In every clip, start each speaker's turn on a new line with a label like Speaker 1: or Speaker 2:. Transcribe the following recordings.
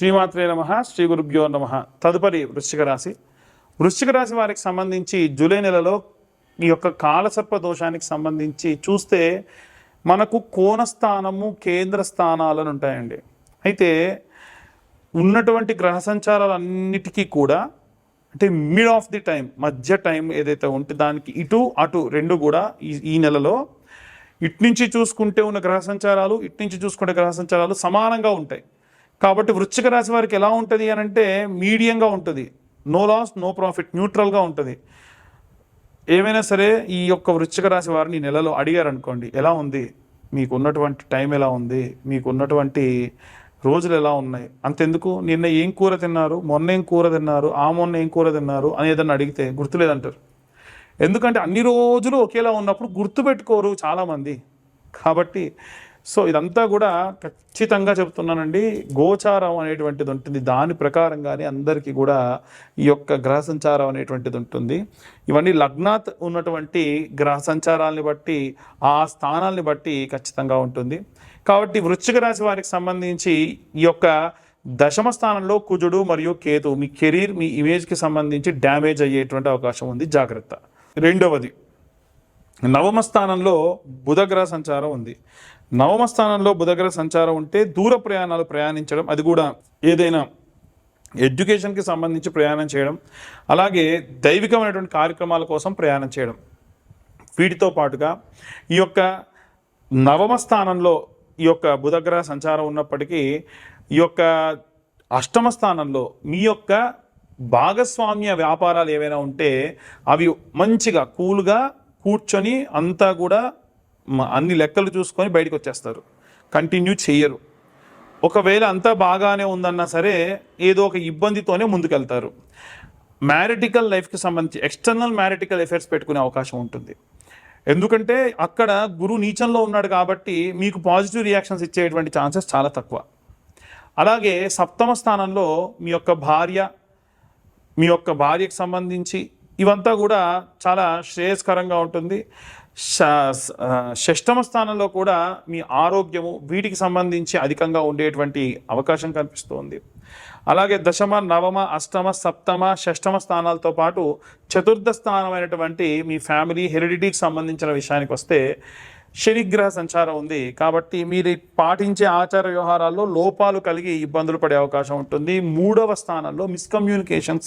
Speaker 1: శ్రీమాత్రే నమః, శ్రీ గురుభ్యో నమః. తదుపరి వృశ్చిక రాశి. వృశ్చిక రాశి వారికి సంబంధించి జూలై నెలలో ఈ యొక్క కాలసర్ప దోషానికి సంబంధించి చూస్తే మనకు కోణస్థానము, కేంద్ర స్థానాలను ఉంటాయండి. అయితే ఉన్నటువంటి గ్రహ సంచారాలన్నిటికీ కూడా అంటే మిడ్ ఆఫ్ ది టైం, మధ్య టైం ఏదైతే ఉంటే దానికి ఇటు అటు రెండు కూడా ఈ నెలలో ఇటు నుంచి చూసుకుంటే ఉన్న గ్రహ సంచారాలు, ఇటు నుంచి చూసుకుంటే గ్రహ సంచారాలు సమానంగా ఉంటాయి. కాబట్టి వృశ్చిక రాశి వారికి ఎలా ఉంటుంది అని అంటే మీడియంగా ఉంటుంది. నో లాస్ నో ప్రాఫిట్, న్యూట్రల్గా ఉంటుంది. ఏమైనా సరే ఈ యొక్క వృశ్చిక రాశి వారిని ఈ నెలలో అడిగారనుకోండి, ఎలా ఉంది, మీకు ఉన్నటువంటి టైం ఎలా ఉంది, మీకు ఉన్నటువంటి రోజులు ఎలా ఉన్నాయి, అంతెందుకు నిన్న ఏం కూర తిన్నారు, మొన్న ఏం కూర తిన్నారు, మొన్న ఏం కూర తిన్నారు అని ఏదన్నా అడిగితే గుర్తులేదంటారు. ఎందుకంటే అన్ని రోజులు ఒకేలా ఉన్నప్పుడు గుర్తుపెట్టుకోరు చాలామంది. కాబట్టి సో ఇదంతా కూడా ఖచ్చితంగా చెప్తున్నానండి. గోచారం అనేటువంటిది ఉంటుంది, దాని ప్రకారంగానే అందరికీ కూడా ఈ యొక్క గ్రహ సంచారం అనేటువంటిది ఉంటుంది. ఇవన్నీ లగ్నాత్ ఉన్నటువంటి గ్రహ సంచారాలని బట్టి, ఆ స్థానాల్ని బట్టి ఖచ్చితంగా ఉంటుంది. కాబట్టి వృశ్చిక రాశి వారికి సంబంధించి ఈ యొక్క దశమ స్థానంలో కుజుడు మరియు కేతు మీ కెరీర్, మీ ఇమేజ్కి సంబంధించి డ్యామేజ్ అయ్యేటువంటి అవకాశం ఉంది, జాగ్రత్త. రెండవది, నవమ స్థానంలో బుధగ్రహ సంచారం ఉంది. నవమ స్థానంలో బుధగ్రహ సంచారం ఉంటే దూర ప్రయాణాలు ప్రయాణించడం, అది కూడా ఏదైనా ఎడ్యుకేషన్కి సంబంధించి ప్రయాణం చేయడం, అలాగే దైవికమైనటువంటి కార్యక్రమాల కోసం ప్రయాణం చేయడం. వీటితో పాటుగా ఈ యొక్క నవమ స్థానంలో ఈ యొక్క బుధగ్రహ సంచారం ఉన్నప్పటికీ ఈ యొక్క అష్టమ స్థానంలో మీ యొక్క భాగస్వామ్య వ్యాపారాలు ఏవైనా ఉంటే అవి మంచిగా కూల్గా కూర్చొని అంతా కూడా అన్ని లెక్కలు చూసుకొని బయటకు వచ్చేస్తారు, కంటిన్యూ చేయరు. ఒకవేళ అంతా బాగానే ఉందన్నా సరే ఏదో ఒక ఇబ్బందితోనే ముందుకెళ్తారు. మ్యారిటికల్ లైఫ్కి సంబంధించి ఎక్స్టర్నల్ మ్యారిటికల్ ఎఫైర్స్ పెట్టుకునే అవకాశం ఉంటుంది. ఎందుకంటే అక్కడ గురు నీచంలో ఉన్నాడు కాబట్టి మీకు పాజిటివ్ రియాక్షన్స్ ఇచ్చేటువంటి ఛాన్సెస్ చాలా తక్కువ. అలాగే సప్తమ స్థానంలో మీ యొక్క భార్యకి సంబంధించి ఇవంతా కూడా చాలా శ్రేయస్కరంగా ఉంటుంది. షష్టమ స్థానంలో కూడా మీ ఆరోగ్యము, వీటికి సంబంధించి అధికంగా ఉండేటువంటి అవకాశం కనిపిస్తుంది. అలాగే దశమ, నవమ, అష్టమ, సప్తమ, షష్టమ స్థానాలతో పాటు చతుర్థ స్థానమైనటువంటి మీ ఫ్యామిలీ, హెరిడిటీకి సంబంధించిన విషయానికి వస్తే శనిగ్రహ సంచారం ఉంది. కాబట్టి మీరు పాటించే ఆచార వ్యవహారాల్లో లోపాలు కలిగి ఇబ్బందులు పడే అవకాశం ఉంటుంది. మూడవ స్థానంలో మిస్కమ్యూనికేషన్కి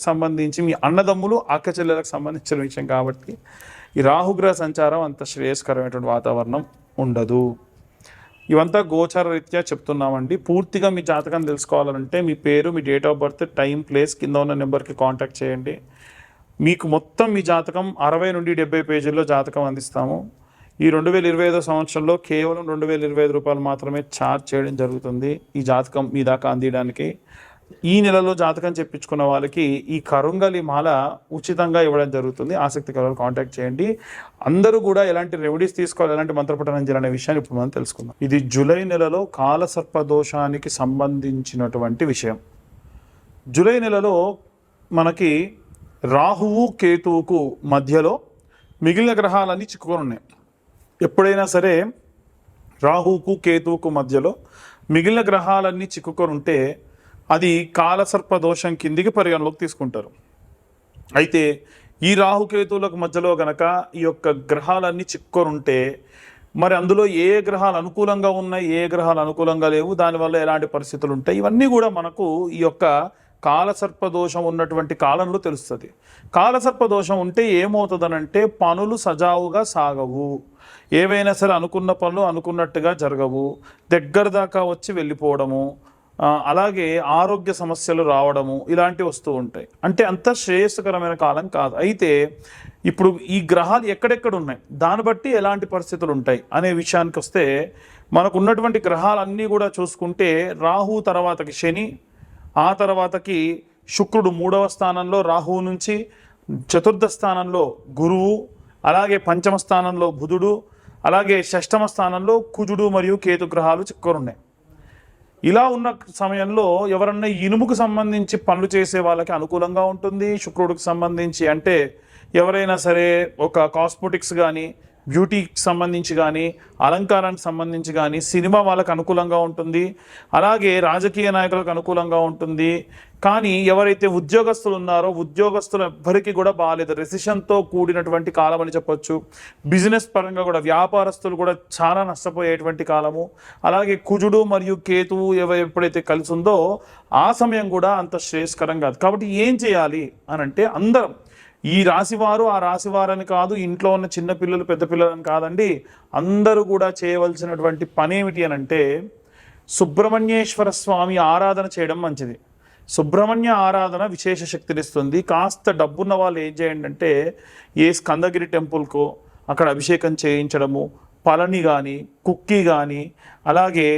Speaker 1: సంబంధించి మీ అన్నదమ్ములు, అక్కచెల్లెలకు సంబంధించిన విషయం. కాబట్టి ఈ రాహుగ్రహ సంచారం అంత శ్రేయస్కరమైనటువంటి వాతావరణం ఉండదు. ఇవంతా గోచార రీత్యా చెప్తున్నామండి. పూర్తిగా మీ జాతకం తెలుసుకోవాలంటే మీ పేరు, మీ date of birth, time, place కింద ఉన్న నెంబర్కి కాంటాక్ట్ చేయండి. మీకు మొత్తం మీ జాతకం 60 నుండి 70 పేజీల్లో జాతకం అందిస్తాము. ఈ 2025 సంవత్సరంలో కేవలం 2025 రూపాయలు మాత్రమే ఛార్జ్ చేయడం జరుగుతుంది ఈ జాతకం మీ దాకా అందించడానికి. ఈ నెలలో జాతకం చెప్పించుకున్న వాళ్ళకి ఈ కరుంగలి మాల ఉచితంగా ఇవ్వడం జరుగుతుంది. ఆసక్తి కలవాళ్ళు కాంటాక్ట్ చేయండి. అందరూ కూడా ఎలాంటి రెమెడీస్ తీసుకోవాలి, ఎలాంటి మంత్రపఠనం చేయాలనే విషయాన్ని ఇప్పుడు మనం తెలుసుకుందాం. ఇది జూలై నెలలో కాలసర్ప దోషానికి సంబంధించినటువంటి విషయం. జూలై నెలలో మనకి రాహువు, కేతువుకు మధ్యలో మిగిలిన గ్రహాలన్నీ చిక్కుకొని ఉన్నాయి. ఎప్పుడైనా సరే రాహువుకు, కేతువుకు మధ్యలో మిగిలిన గ్రహాలన్నీ చిక్కుకొని ఉంటే అది కాలసర్ప దోషం కిందికి పరిగణలోకి తీసుకుంటారు. అయితే ఈ రాహుకేతువులకు మధ్యలో గనక ఈ యొక్క గ్రహాలన్నీ చిక్కుకొని ఉంటే మరి అందులో ఏ గ్రహాలు అనుకూలంగా ఉన్నాయి, ఏ గ్రహాలు అనుకూలంగా లేవు, దానివల్ల ఎలాంటి పరిస్థితులు ఉంటాయి, ఇవన్నీ కూడా మనకు ఈ యొక్క కాలసర్పదోషం ఉన్నటువంటి కాలంలో తెలుస్తుంది. కాలసర్పదోషం ఉంటే ఏమవుతుందనంటే పనులు సజావుగా సాగవు, ఏవైనా సరే అనుకున్న పనులు అనుకున్నట్టుగా జరగవు, దగ్గర దాకా వచ్చి వెళ్ళిపోవడము, అలాగే ఆరోగ్య సమస్యలు రావడము, ఇలాంటివి వస్తూ ఉంటాయి. అంటే అంత శ్రేయస్కరమైన కాలం కాదు. అయితే ఇప్పుడు ఈ గ్రహాలు ఎక్కడెక్కడ ఉన్నాయి, దాన్ని బట్టి ఎలాంటి పరిస్థితులు ఉంటాయి అనే విషయానికి వస్తే మనకు ఉన్నటువంటి గ్రహాలన్నీ కూడా చూసుకుంటే రాహు తర్వాతకి శని, ఆ తర్వాతకి శుక్రుడు 3వ స్థానంలో రాహువు నుంచి, చతుర్థ స్థానంలో గురువు, అలాగే పంచమ స్థానంలో బుధుడు, అలాగే షష్టమ స్థానంలో కుజుడు మరియు కేతు గ్రహాలు చిక్కుకొని ఉన్నాయి. ఇలా ఉన్న సమయంలో ఎవరన్నా ఇనుముకు సంబంధించి పనులు చేసే వాళ్ళకి అనుకూలంగా ఉంటుంది. శుక్రుడికి సంబంధించి అంటే ఎవరైనా సరే ఒక కాస్మెటిక్స్ కానీ బ్యూటీకి సంబంధించి కానీ, అలంకారానికి సంబంధించి కానీ, సినిమా వాళ్ళకు అనుకూలంగా ఉంటుంది, అలాగే రాజకీయ నాయకులకు అనుకూలంగా ఉంటుంది. కానీ ఎవరైతే ఉద్యోగస్తులు ఉన్నారో ఉద్యోగస్తులు ఎవ్వరికి కూడా బాగాలేదు, రెసిషన్తో కూడినటువంటి కాలం అని చెప్పొచ్చు. బిజినెస్ పరంగా కూడా వ్యాపారస్తులు కూడా చాలా నష్టపోయేటువంటి కాలము. అలాగే కుజుడు మరియు కేతువు ఎప్పుడైతే కలిసి ఉందో ఆ సమయం కూడా అంత శ్రేయస్కరం కాదు. కాబట్టి ఏం చేయాలి అని అంటే, అందరం ఈ రాశివారు ఆ రాశివారని కాదు, ఇంట్లో ఉన్న చిన్న పిల్లలు పెద్ద పిల్లలని కాదండి, అందరూ కూడా చేయవలసినటువంటి పని ఏమిటి అని అంటే, సుబ్రహ్మణ్యేశ్వర స్వామి ఆరాధన చేయడం మంచిది. సుబ్రహ్మణ్య ఆరాధన విశేష శక్తినిస్తుంది. కాస్త డబ్బున్న వాళ్ళు ఏం చేయండి అంటే, ఏ స్కందగిరి టెంపుల్కో అక్కడ అభిషేకం చేయించడము, పళని కానీ కుక్కి కానీ, అలాగే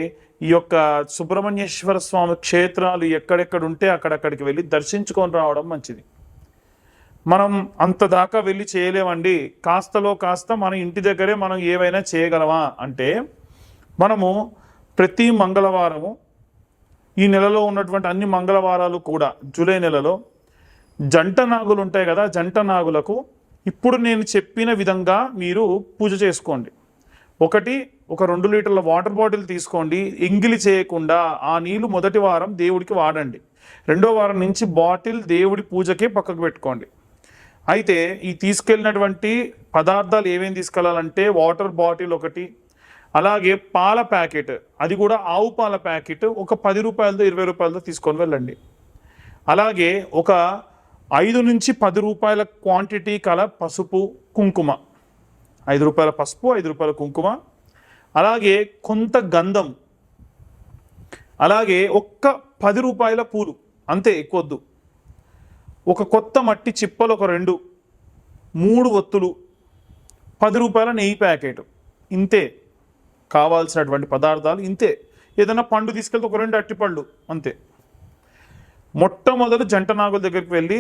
Speaker 1: ఈ యొక్క సుబ్రహ్మణ్యేశ్వర స్వామి క్షేత్రాలు ఎక్కడెక్కడ ఉంటే అక్కడక్కడికి వెళ్ళి దర్శించుకొని రావడం మంచిది. మనం అంత దాకా వెళ్ళి చేయలేమండి, కాస్తలో కాస్త మన ఇంటి దగ్గరే మనం ఏవైనా చేయగలమా అంటే, మనము ప్రతి మంగళవారము ఈ నెలలో ఉన్నటువంటి అన్ని మంగళవారాలు కూడా జూలై నెలలో జంట నాగులు ఉంటాయి కదా, జంట నాగులకు ఇప్పుడు నేను చెప్పిన విధంగా మీరు పూజ చేసుకోండి. ఒక 2 లీటర్ల వాటర్ బాటిల్ తీసుకోండి, ఎంగిలి చేయకుండా ఆ నీళ్లు మొదటి వారం దేవుడికి వాడండి. రెండో వారం నుంచి బాటిల్ దేవుడి పూజకే పక్కకు పెట్టుకోండి. అయితే ఈ తీసుకెళ్ళినటువంటి పదార్థాలు ఏమేమి తీసుకెళ్ళాలంటే, వాటర్ బాటిల్ ఒకటి, అలాగే పాల ప్యాకెట్, అది కూడా ఆవు పాల ప్యాకెట్ ఒక 10 రూపాయలతో 20 రూపాయలతో తీసుకొని వెళ్ళండి. అలాగే ఒక 5 నుంచి 10 రూపాయల క్వాంటిటీ కల పసుపు కుంకుమ, 5 రూపాయల పసుపు 5 రూపాయల కుంకుమ, అలాగే కొంత గంధం, అలాగే ఒక్క 10 రూపాయల పూలు, అంతే, ఎక్కువద్దు. ఒక కొత్త మట్టి చిప్పలు ఒక 2, 3 ఒత్తులు, 10 రూపాయల నెయ్యి ప్యాకెట్, ఇంతే కావాల్సినటువంటి పదార్థాలు. ఇంతే. ఏదైనా పండు తీసుకెళ్తే ఒక 2 అట్టిపళ్ళు, అంతే. మొట్టమొదటి జంట నాగుల దగ్గరికి వెళ్ళి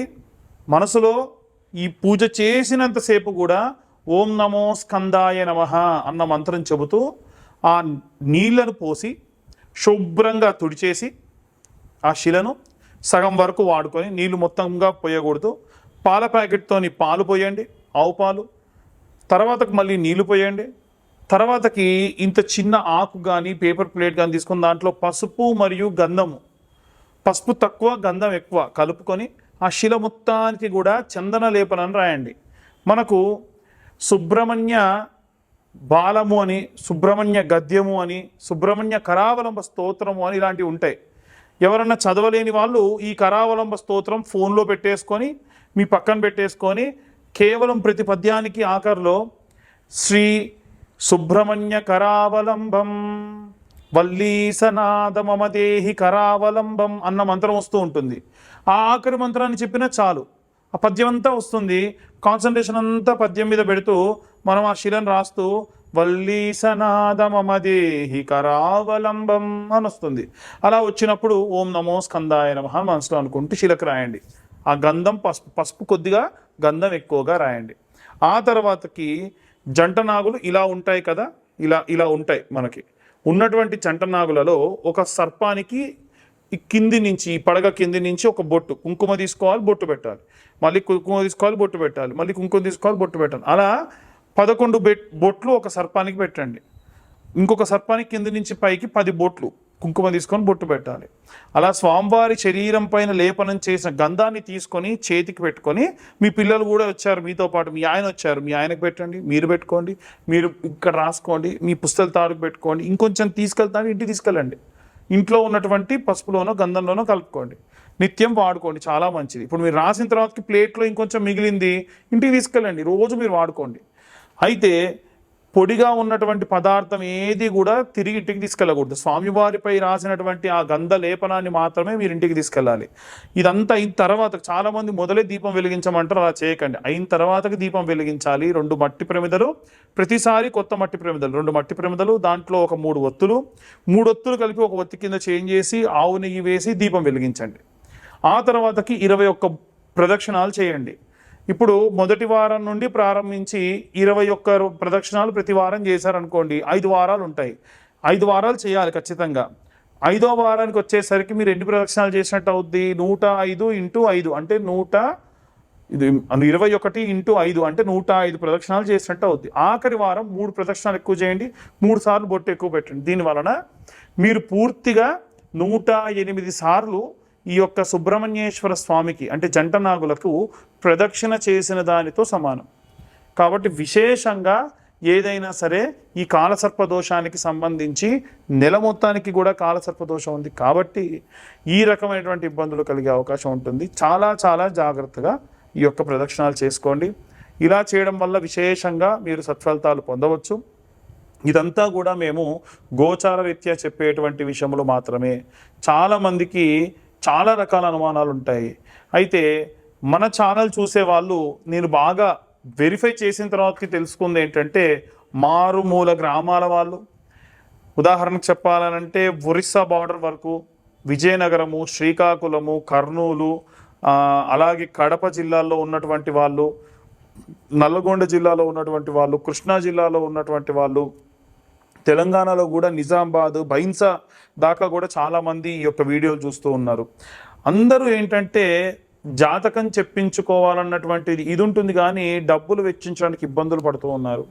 Speaker 1: మనసులో ఈ పూజ చేసినంతసేపు కూడా ఓం నమో స్కందాయ నమః అన్న మంత్రం చెబుతూ ఆ నీళ్లను పోసి శుభ్రంగా తుడిచేసి ఆ శిలను సగం వరకు వాడుకొని, నీళ్లు మొత్తంగా పోయకూడదు, పాల ప్యాకెట్తోని పాలు పోయండి, ఆవు పాలు, తర్వాతకు మళ్ళీ నీళ్లు పోయండి. తర్వాతకి ఇంత చిన్న ఆకు కానీ పేపర్ ప్లేట్ కానీ తీసుకుని దాంట్లో పసుపు మరియు గంధము, పసుపు తక్కువ గంధం ఎక్కువ కలుపుకొని ఆ శిల మొత్తానికి కూడా చందన లేపనని రాయండి. మనకు సుబ్రహ్మణ్య బాలము అని, సుబ్రహ్మణ్య గద్యము అని, సుబ్రహ్మణ్య కరావలంబ స్తోత్రము అని ఇలాంటివి ఉంటాయి. ఎవరన్నా చదవలేని వాళ్ళు ఈ కరావలంబ స్తోత్రం ఫోన్లో పెట్టేసుకొని మీ పక్కన పెట్టేసుకొని కేవలం ప్రతి పద్యానికి ఆఖరిలో శ్రీ సుబ్రహ్మణ్య కరావలంబం వల్లీసనాదమమదేహి కరావలంబం అన్న మంత్రం వస్తూ ఉంటుంది. ఆ ఆఖరి మంత్రాన్ని చెప్పినా చాలు, ఆ పద్యం అంతా వస్తుంది. కాన్సన్ట్రేషన్ అంతా పద్యం మీద పెడుతూ మనం ఆ శిలను రాస్తూ వల్లీసనాదమమదేహి కరావలంబం అని వస్తుంది. అలా వచ్చినప్పుడు ఓం నమో స్కందాయ నమః మనసులో అనుకుంటూ శిలకు రాయండి. ఆ గంధం పసుపు కొద్దిగా, గంధం ఎక్కువగా రాయండి. ఆ తర్వాతకి జంట నాగులు ఇలా ఉంటాయి కదా, ఇలా ఉంటాయి. మనకి ఉన్నటువంటి జంట నాగులలో ఒక సర్పానికి కింది నుంచి, పడగ కింది నుంచి ఒక బొట్టు కుంకుమ తీసుకోవాలి, బొట్టు పెట్టాలి, మళ్ళీ కుంకుమ తీసుకోవాలి, బొట్టు పెట్టాలి, మళ్ళీ కుంకుమ తీసుకోవాలి, బొట్టు పెట్టాలి. అలా 11 బొట్లు ఒక సర్పానికి పెట్టండి. ఇంకొక సర్పానికి కింది నుంచి పైకి 10 బొట్లు కుంకుమ తీసుకొని బొట్టు పెట్టాలి. అలా స్వామివారి శరీరం పైన లేపనం చేసిన గంధాన్ని తీసుకొని చేతికి పెట్టుకొని, మీ పిల్లలు కూడా వచ్చారు మీతో పాటు, మీ ఆయన వచ్చారు, మీ ఆయనకు పెట్టండి, మీరు పెట్టుకోండి, మీరు ఇక్కడ రాసుకోండి, మీ పుస్తల తాడుకు పెట్టుకోండి, ఇంకొంచెం తీసుకెళ్తాను ఇంటికి తీసుకెళ్ళండి, ఇంట్లో ఉన్నటువంటి పసుపులోనో గంధంలోనో కలుపుకోండి, నిత్యం వాడుకోండి, చాలా మంచిది. ఇప్పుడు మీరు రాసిన తర్వాతకి ప్లేట్లో ఇంకొంచెం మిగిలింది ఇంటికి తీసుకెళ్ళండి, రోజు మీరు వాడుకోండి. అయితే పొడిగా ఉన్నటువంటి పదార్థం ఏది కూడా తిరిగి ఇంటికి తీసుకెళ్ళకూడదు. స్వామివారిపై రాసినటువంటి ఆ గంధ లేపనాన్ని మాత్రమే మీరు ఇంటికి తీసుకెళ్ళాలి. ఇదంతా అయిన తర్వాత, చాలామంది మొదలే దీపం వెలిగించమంటారు, అలా చేయకండి. అయిన తర్వాతకి దీపం వెలిగించాలి. 2 మట్టి ప్రమిదలు, ప్రతిసారి కొత్త మట్టి ప్రమిదలు, 2 మట్టి ప్రమిదలు, దాంట్లో ఒక 3 ఒత్తులు, 3 ఒత్తులు కలిపి ఒక ఒత్తి కింద చేంజ్ చేసి ఆవు నెయ్యి వేసి దీపం వెలిగించండి. ఆ తర్వాతకి 21 ప్రదక్షిణాలు చేయండి. ఇప్పుడు మొదటి వారం నుండి ప్రారంభించి 21 ప్రదక్షిణాలు ప్రతి వారం చేశారనుకోండి, 5 వారాలు ఉంటాయి. 5 వారాలు చేయాలి ఖచ్చితంగా. 5వ వారానికి వచ్చేసరికి మీరు ఎన్ని ప్రదక్షిణాలు చేసినట్టు అవుద్ది? 105 × 5 అంటే ఇది 21 × 5 అంటే 105 ప్రదక్షిణాలు చేసినట్టు అవుద్ది. ఆఖరి వారం 3 ప్రదక్షిణాలు ఎక్కువ చేయండి, 3 సార్లు బొట్టు ఎక్కువ పెట్టండి. దీనివలన మీరు పూర్తిగా 108 సార్లు ఈ యొక్క సుబ్రహ్మణ్యేశ్వర స్వామికి అంటే జంట నాగులకు ప్రదక్షిణ చేసిన దానితో సమానం. కాబట్టి విశేషంగా ఏదైనా సరే ఈ కాలసర్ప దోషానికి సంబంధించి నెల మొత్తానికి కూడా కాలసర్ప దోషం ఉంది కాబట్టి ఈ రకమైనటువంటి ఇబ్బందులు కలిగే అవకాశం ఉంటుంది. చాలా చాలా జాగ్రత్తగా ఈ యొక్క ప్రదక్షిణాలు చేసుకోండి. ఇలా చేయడం వల్ల విశేషంగా మీరు సత్ఫలితాలు పొందవచ్చు. ఇదంతా కూడా మేము గోచార రీత్యా చెప్పేటువంటి విషయంలో మాత్రమే. చాలామందికి చాలా రకాల అనుమానాలు ఉంటాయి. అయితే మన ఛానల్ చూసే వాళ్ళు నేను బాగా వెరిఫై చేసిన తర్వాతకి తెలుసుకుంది ఏంటంటే, మారుమూల గ్రామాల వాళ్ళు, ఉదాహరణకు చెప్పాలనంటే ఒరిస్సా బార్డర్ వరకు, విజయనగరము, శ్రీకాకుళము, కర్నూలు, అలాగే కడప జిల్లాల్లో ఉన్నటువంటి వాళ్ళు, నల్లగొండ జిల్లాలో ఉన్నటువంటి వాళ్ళు, కృష్ణా జిల్లాలో ఉన్నటువంటి వాళ్ళు, తెలంగాణలో కూడా నిజామాబాద్, బైన్సా దాకా కూడా చాలామంది ఈ యొక్క వీడియోలు చూస్తూ ఉన్నారు. అందరూ ఏంటంటే జాతకం చెప్పించుకోవాలన్నటువంటిది ఇది ఉంటుంది, కానీ డబ్బులు వెచ్చించడానికి ఇబ్బందులు పడుతూ ఉన్నారు.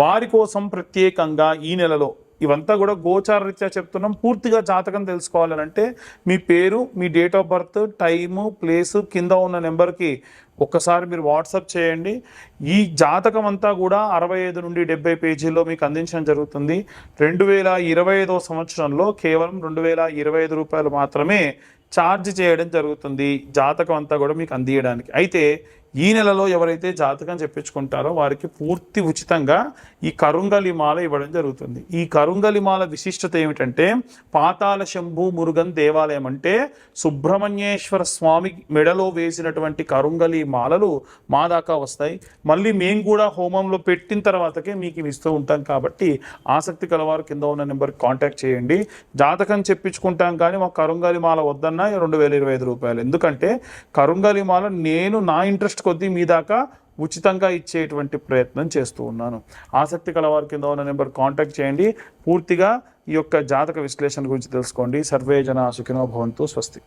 Speaker 1: వారి కోసం ప్రత్యేకంగా ఈ నెలలో ఇవంతా కూడా గోచార రీత్యా చెప్తున్నాం. పూర్తిగా జాతకం తెలుసుకోవాలంటే మీ పేరు, మీ date of birth, time, place కింద ఉన్న నెంబర్కి ఒక్కసారి మీరు వాట్సాప్ చేయండి. ఈ జాతకం అంతా కూడా 65 నుండి 70 పేజీల్లో మీకు అందించడం జరుగుతుంది. 2025వ సంవత్సరంలో కేవలం 2025 రూపాయలు మాత్రమే ఛార్జ్ చేయడం జరుగుతుంది జాతకం అంతా కూడా మీకు అందియడానికి. అయితే ఈ నెలలో ఎవరైతే జాతకం చెప్పించుకుంటారో వారికి పూర్తి ఉచితంగా ఈ కరుంగలి మాల ఇవ్వడం జరుగుతుంది. ఈ కరుంగలి మాల విశిష్టత ఏమిటంటే, పాతాళ శంభు మురుగన్ దేవాలయం అంటే సుబ్రహ్మణ్యేశ్వర స్వామి మెడలో వేసినటువంటి కరుంగలి మాలలు మా దాకా వస్తాయి. మళ్ళీ మేము కూడా హోమంలో పెట్టిన తర్వాతకే మీకు ఇస్తూ ఉంటాం. కాబట్టి ఆసక్తి కలవారు కింద ఉన్న నెంబర్కి కాంటాక్ట్ చేయండి. జాతకం చెప్పించుకుంటాం కానీ మాకు కరుంగలి మాల వద్దన్నా 2025 రూపాయలు. ఎందుకంటే కరుంగలి మాల నేను నా ఇంట్రెస్ట్ కొద్దీ మీ దాకా ఉచితంగా ఇచ్చేటువంటి ప్రయత్నం చేస్తూ ఉన్నాను. ఆసక్తి కలవారి కింద ఉన్న నెంబర్ కాంటాక్ట్ చేయండి. పూర్తిగా ఈ యొక్క జాతక విశ్లేషణ గురించి తెలుసుకోండి. సర్వే జన సుఖినో భవంతు. స్వస్తి.